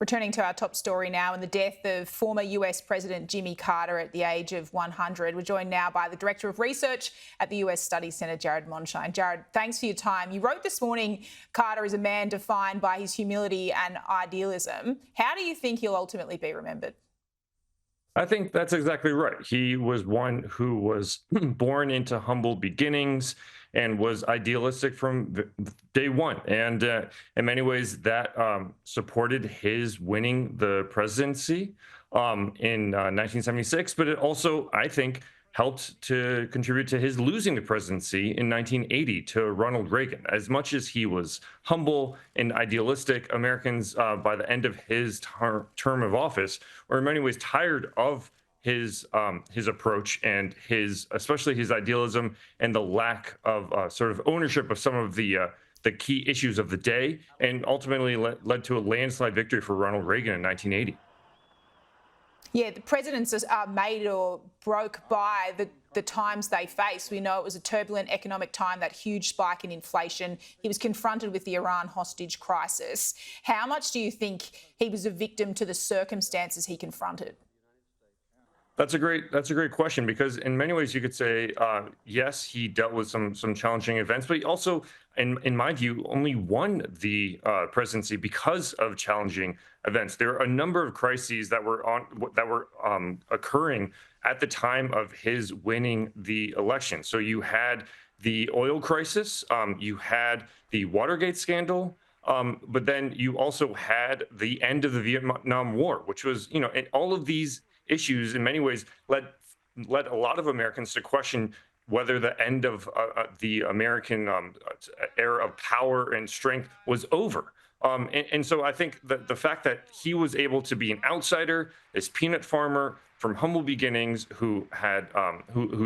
Returning to our top story now, and the death of former US President Jimmy Carter at the age of 100. We're joined now by the Director of Research at the US Studies Centre, Jared Mondschein. Jared, thanks for your time. You wrote this morning, Carter is a man defined by his humility and idealism. How do you think he'll ultimately be remembered? I think that's exactly right. He was one who was born into humble beginnings and was idealistic from day one. And in many ways, that supported his winning the presidency in 1976. But it also, I think, helped to contribute to his losing the presidency in 1980 to Ronald Reagan. As much as he was humble and idealistic, Americans, by the end of his term of office, were in many ways tired of his approach and especially his idealism and the lack of sort of ownership of some of the key issues of the day, and ultimately led to a landslide victory for Ronald Reagan in 1980. Yeah, the presidents are made or broke by the times they face. We know it was a turbulent economic time, that huge spike in inflation. He was confronted with the Iran hostage crisis. How much do you think he was a victim to the circumstances he confronted? That's a great question, because in many ways you could say yes, he dealt with some challenging events, but he also, in my view, only won the presidency because of challenging events. There are a number of crises that were occurring at the time of his winning the election. So you had the oil crisis, you had the Watergate scandal. But then you also had the end of the Vietnam War, which was, and all of these issues in many ways led a lot of Americans to question whether the end of the American era of power and strength was over. And so I think that the fact that he was able to be an outsider, this peanut farmer from humble beginnings who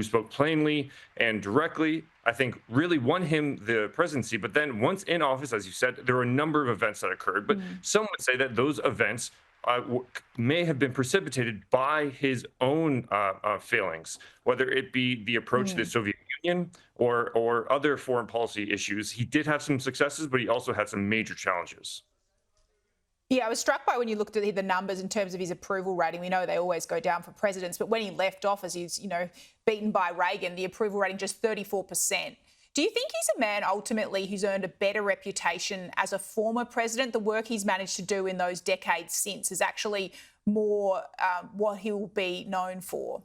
spoke plainly and directly, I think really won him the presidency. But then once in office, as you said, there were a number of events that occurred. But some would say that those events may have been precipitated by his own failings, whether it be the approach to the Soviet Union or other foreign policy issues. He did have some successes, but he also had some major challenges. Yeah, I was struck by when you looked at the numbers in terms of his approval rating. We know they always go down for presidents, but when he left office, he's, beaten by Reagan, the approval rating just 34%. Do you think he's a man ultimately who's earned a better reputation as a former president? The work he's managed to do in those decades since is actually more what he will be known for.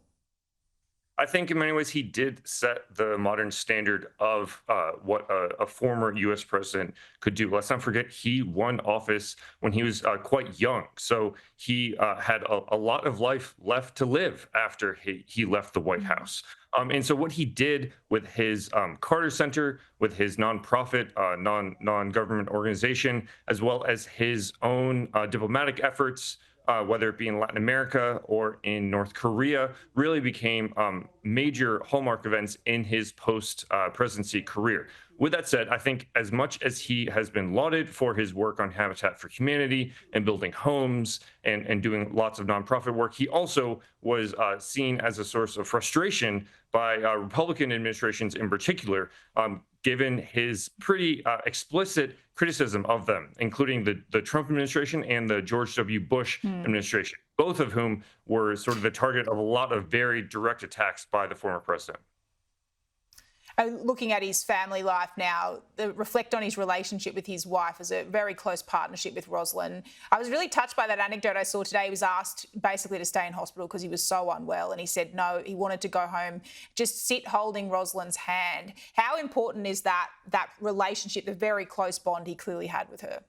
I think in many ways he did set the modern standard of what a former U.S. president could do. Let's not forget he won office when he was quite young, so he had a lot of life left to live after he left the White House. And so what he did with his Carter Center, with his nonprofit, non-government organization, as well as his own diplomatic efforts, whether it be in Latin America or in North Korea, really became major hallmark events in his post-presidency career. With that said, I think as much as he has been lauded for his work on Habitat for Humanity and building homes and doing lots of nonprofit work, he also was seen as a source of frustration by Republican administrations in particular, given his pretty explicit criticism of them, including the Trump administration and the George W. Bush administration, both of whom were sort of the target of a lot of very direct attacks by the former president. Looking at his family life now, reflect on his relationship with his wife as a very close partnership with Rosalynn. I was really touched by that anecdote I saw today. He was asked basically to stay in hospital because he was so unwell, and he said no, he wanted to go home, just sit holding Rosalynn's hand. How important is that relationship, the very close bond he clearly had with her?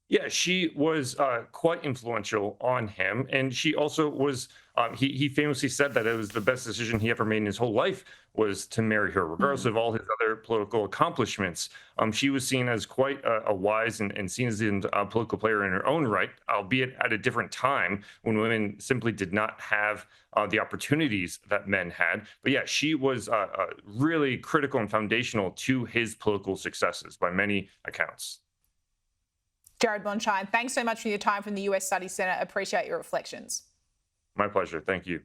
Yeah, she was quite influential on him, and she also was. He famously said that it was the best decision he ever made in his whole life was to marry her, regardless of all his other political accomplishments. She was seen as quite a wise and seen as a political player in her own right, albeit at a different time when women simply did not have the opportunities that men had. But yeah, she was really critical and foundational to his political successes by many accounts. Jared Mondschein, thanks so much for your time from the US Studies Centre. Appreciate your reflections. My pleasure. Thank you.